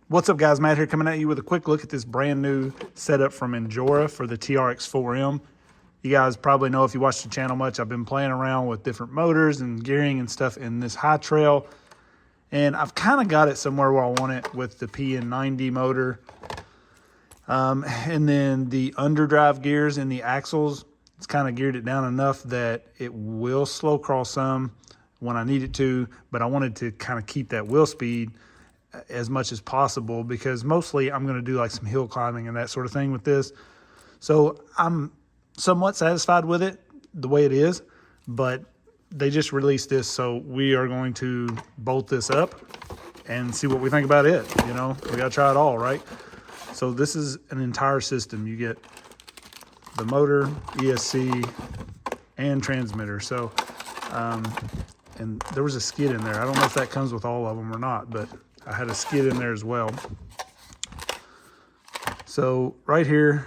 What's up, guys? Matt here, coming at you with a quick look at this brand new setup from Injora for the TRX4M. You guys probably know, if you watch the channel much, I've been playing around with different motors and gearing and stuff in this high trail, and I've kind of got it somewhere where I want it with the PN90 motor. And then the underdrive gears in the axles, it's kind of geared it down enough that it will slow crawl some when I need it to, but I wanted to kind of keep that wheel speed as much as possible, because mostly I'm going to do like some hill climbing and that sort of thing with this. So I'm somewhat satisfied with it the way it is, but they just released this, so we are going to bolt this up and see what we think about it. You know, we got to try it all, right? So this is an entire system. You get the motor, ESC, and transmitter. So, and there was a skid in there. I don't know if that comes with all of them or not, but I had a skid in there as well. So right here,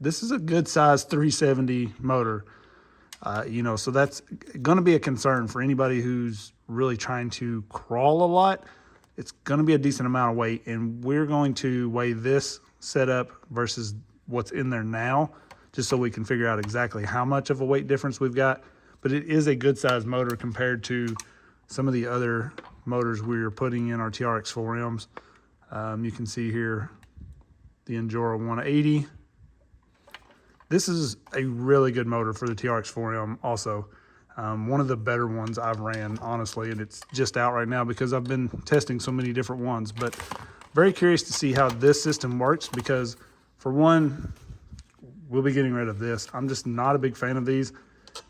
this is a good size 370 motor. You know, so that's going to be a concern for anybody who's really trying to crawl a lot. It's going to be a decent amount of weight, and we're going to weigh this setup versus what's in there now, just so we can figure out exactly how much of a weight difference we've got. But it is a good size motor compared to some of the other motors we're putting in our TRX4Ms. You can see here the Injora 180. This is a really good motor for the TRX4M also. One of the better ones I've ran, honestly, and it's just out right now because I've been testing so many different ones. But very curious to see how this system works, because for one, we'll be getting rid of this. I'm just not a big fan of these,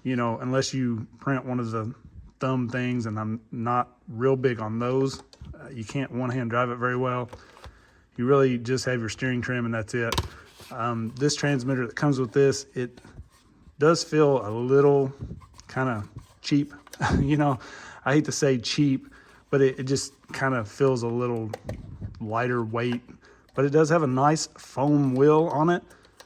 you know, unless you print one of the thumb things, and I'm not real big on those. You can't one-hand drive it very well. You really just have your steering trim and that's it. This transmitter that comes with this, it does feel a little kind of cheap. You know, I hate to say cheap, but it just kind of feels a little lighter weight, but it does have a nice foam wheel on it.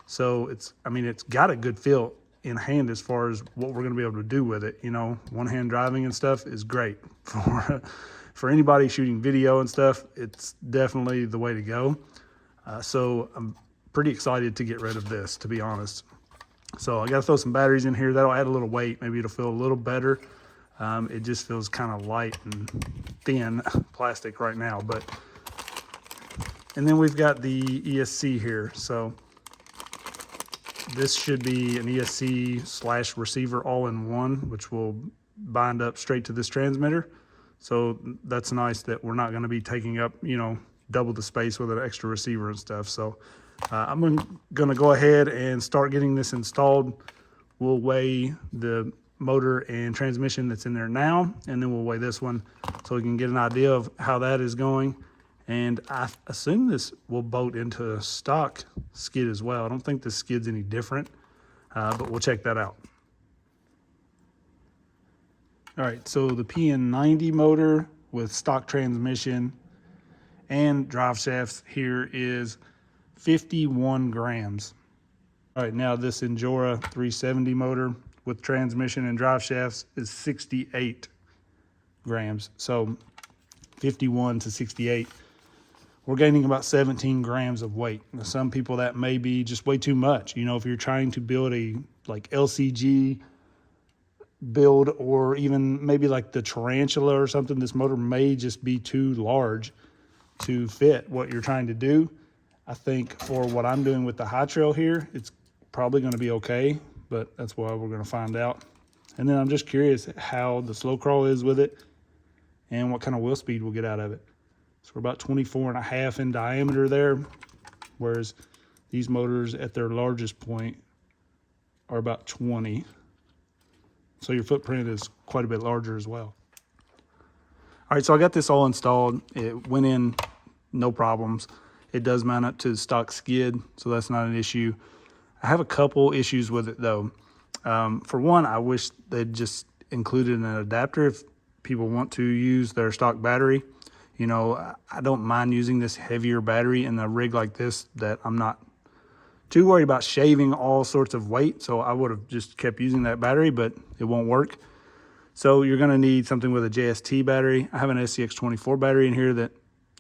So it's, I mean, it's got a good feel in hand as far as what we're going to be able to do with it. You know, one-hand driving and stuff is great for anybody shooting video and stuff. It's definitely the way to go. So I'm pretty excited to get rid of this, to be honest. So I got to throw some batteries in here. That'll add a little weight. Maybe it'll feel a little better. It just feels kind of light and thin plastic right now. But, and then we've got the ESC here. So this should be an ESC / receiver all in one, which will bind up straight to this transmitter. So that's nice that we're not going to be taking up, you know, double the space with an extra receiver and stuff. So I'm going to go ahead and start getting this installed. We'll weigh the motor and transmission that's in there now, and then we'll weigh this one so we can get an idea of how that is going. And I assume this will bolt into a stock skid as well. I don't think the skid's any different, but we'll check that out. All right, so the PN90 motor with stock transmission and drive shafts here is 51 grams. All right, now this Injora 370 motor with transmission and drive shafts is 68 grams. So 51 to 68. We're gaining about 17 grams of weight. Now, some people that may be just way too much. You know, if you're trying to build a like LCG build, or even maybe like the Tarantula or something, this motor may just be too large to fit what you're trying to do. I think for what I'm doing with the high trail here, it's probably going to be okay, but that's why we're going to find out. And then I'm just curious how the slow crawl is with it and what kind of wheel speed we'll get out of it. So we're about 24.5 in diameter there, whereas these motors at their largest point are about 20. So your footprint is quite a bit larger as well. All right, so I got this all installed. It went in no problems. It does mount up to the stock skid, so that's not an issue. I have a couple issues with it though. For one, I wish they'd just included an adapter if people want to use their stock battery. You know, I don't mind using this heavier battery in a rig like this that I'm not too worried about shaving all sorts of weight. So I would have just kept using that battery, but it won't work. So you're going to need something with a JST battery. I have an FCX24 battery in here that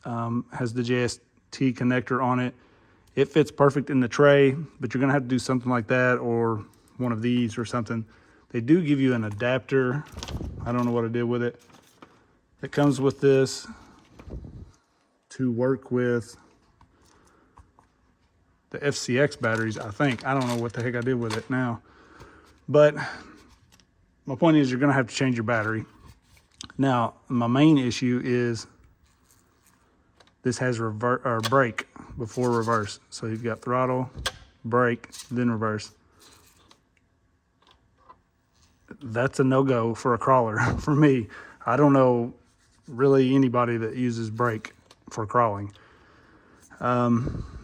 has the JST connector on it. It fits perfect in the tray, but you're gonna have to do something like that or one of these or something. They do give you an adapter. I don't know what I did with it. It comes with this to work with the FCX batteries, I think. I don't know what the heck I did with it now. But my point is you're gonna have to change your battery. Now, my main issue is this has brake before reverse. So you've got throttle, brake, then reverse. That's a no-go for a crawler for me. I don't know really anybody that uses brake for crawling.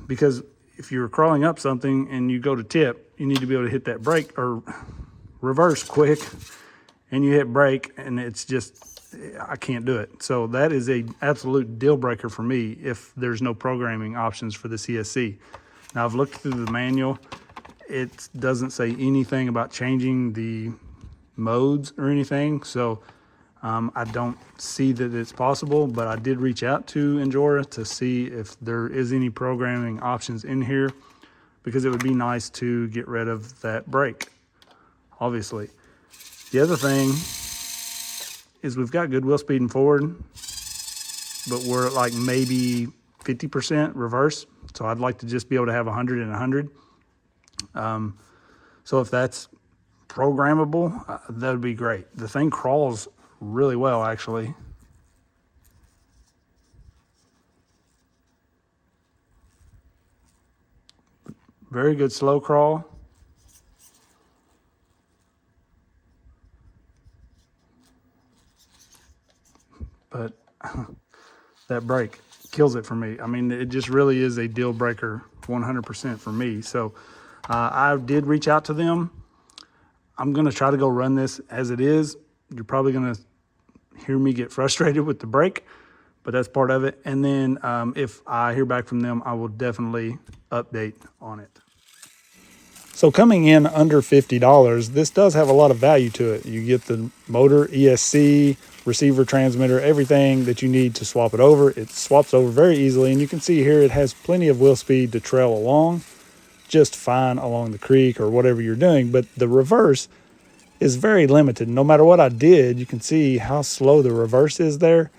Because if you're crawling up something and you go to tip, you need to be able to hit that brake or reverse quick, and you hit brake and it's just, I can't do it. So that is a absolute deal breaker for me if there's no programming options for this ESC. Now I've looked through the manual. It doesn't say anything about changing the modes or anything. So I don't see that it's possible, but I did reach out to Injora to see if there is any programming options in here, because it would be nice to get rid of that brake, obviously. The other thing is we've got good wheel speed and forward, but we're at like maybe 50% reverse. So I'd like to just be able to have 100 and 100. So if that's programmable, that would be great. The thing crawls really well, actually. Very good slow crawl. But that brake kills it for me. I mean, it just really is a deal breaker 100% for me. So I did reach out to them. I'm going to try to go run this as it is. You're probably going to hear me get frustrated with the brake, but that's part of it. And then if I hear back from them, I will definitely update on it. So coming in under $50, this does have a lot of value to it. You get the motor, ESC, receiver, transmitter, everything that you need to swap it over. It swaps over very easily, and you can see here it has plenty of wheel speed to trail along, just fine along the creek or whatever you're doing. But the reverse is very limited. No matter what I did, you can see how slow the reverse is there.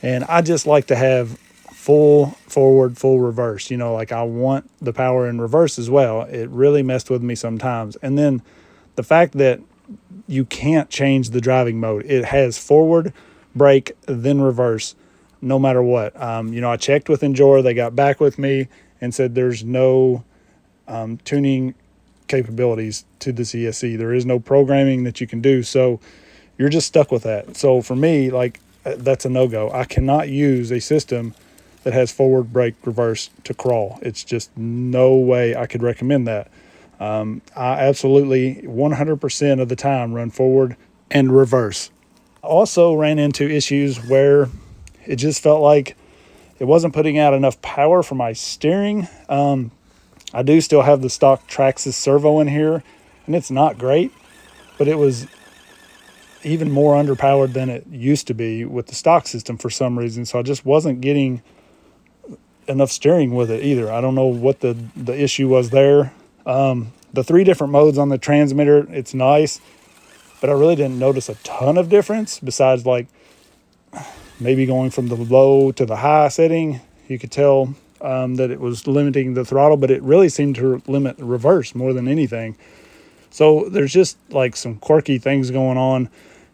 And I just like to have full forward, full reverse. You know, like I want the power in reverse as well. It really messed with me sometimes. And then the fact that you can't change the driving mode. It has forward, brake, then reverse, no matter what. You know, I checked with Injora. They got back with me and said there's no tuning capabilities to this ESC. There is no programming that you can do. So you're just stuck with that. So for me, like, that's a no-go. I cannot use a system that has forward, brake, reverse to crawl. It's just no way I could recommend that. I absolutely 100% of the time run forward and reverse. I also ran into issues where it just felt like it wasn't putting out enough power for my steering. I do still have the stock Traxxas servo in here, and it's not great, but it was even more underpowered than it used to be with the stock system for some reason. So I just wasn't getting enough steering with it either. I don't know what the issue was there. The 3 different modes on the transmitter, it's nice, but I really didn't notice a ton of difference besides like maybe going from the low to the high setting. You could tell that it was limiting the throttle, but it really seemed to limit the reverse more than anything. So there's just like some quirky things going on.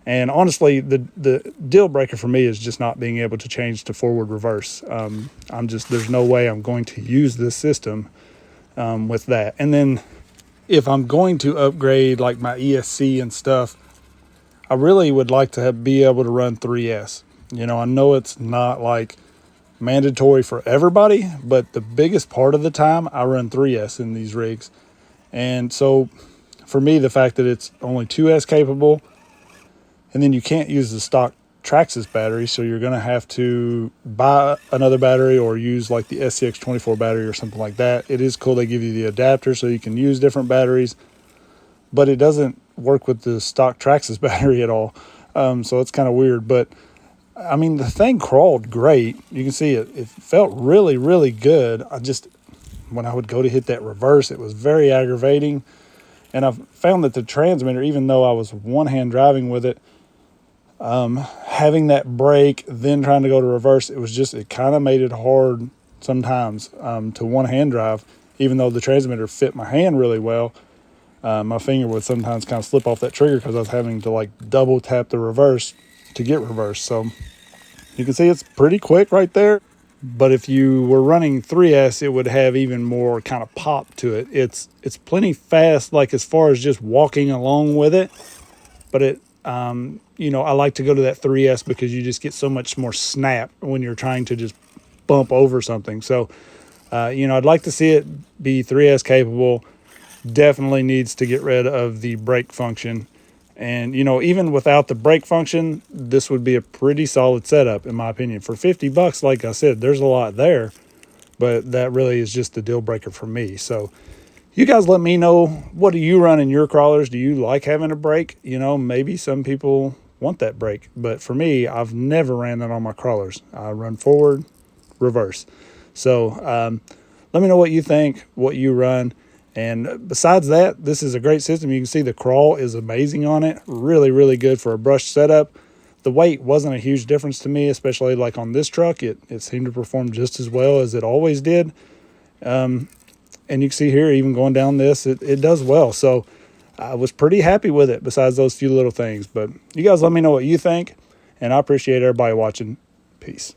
And honestly, the deal breaker for me is just not being able to change to forward reverse. There's no way I'm going to use this system with that. And then if I'm going to upgrade like my ESC and stuff, I really would like to be able to run 3S. You know, I know it's not like mandatory for everybody, but the biggest part of the time I run 3S in these rigs. And so for me, the fact that it's only 2S capable, and then you can't use the stock Traxxas battery, so you're going to have to buy another battery or use like the FCX24 battery or something like that. It is cool they give you the adapter so you can use different batteries, but it doesn't work with the stock Traxxas battery at all. So it's kind of weird, but I mean, the thing crawled great. You can see it felt really, really good. When I would go to hit that reverse, it was very aggravating. And I found that the transmitter, even though I was one-hand driving with it, having that brake, then trying to go to reverse, it kind of made it hard sometimes to one-hand drive. Even though the transmitter fit my hand really well, my finger would sometimes kind of slip off that trigger because I was having to like double tap the reverse to get reverse. So you can see it's pretty quick right there. But if you were running 3S, it would have even more kind of pop to it. It's plenty fast, like as far as just walking along with it. But it, you know, I like to go to that 3S because you just get so much more snap when you're trying to just bump over something. So, you know, I'd like to see it be 3S capable. Definitely needs to get rid of the brake function. And, you know, even without the brake function, this would be a pretty solid setup, in my opinion. For $50, like I said, there's a lot there, but that really is just the deal breaker for me. So you guys let me know, what do you run in your crawlers? Do you like having a brake? You know, maybe some people want that brake, but for me, I've never ran that on my crawlers. I run forward, reverse. So let me know what you think, what you run. And besides that, this is a great system. You can see the crawl is amazing on it. Really, really good for a brush setup. The weight wasn't a huge difference to me, especially like on this truck. It seemed to perform just as well as it always did. And you can see here, even going down this, it does well. So I was pretty happy with it besides those few little things. But you guys let me know what you think. And I appreciate everybody watching. Peace.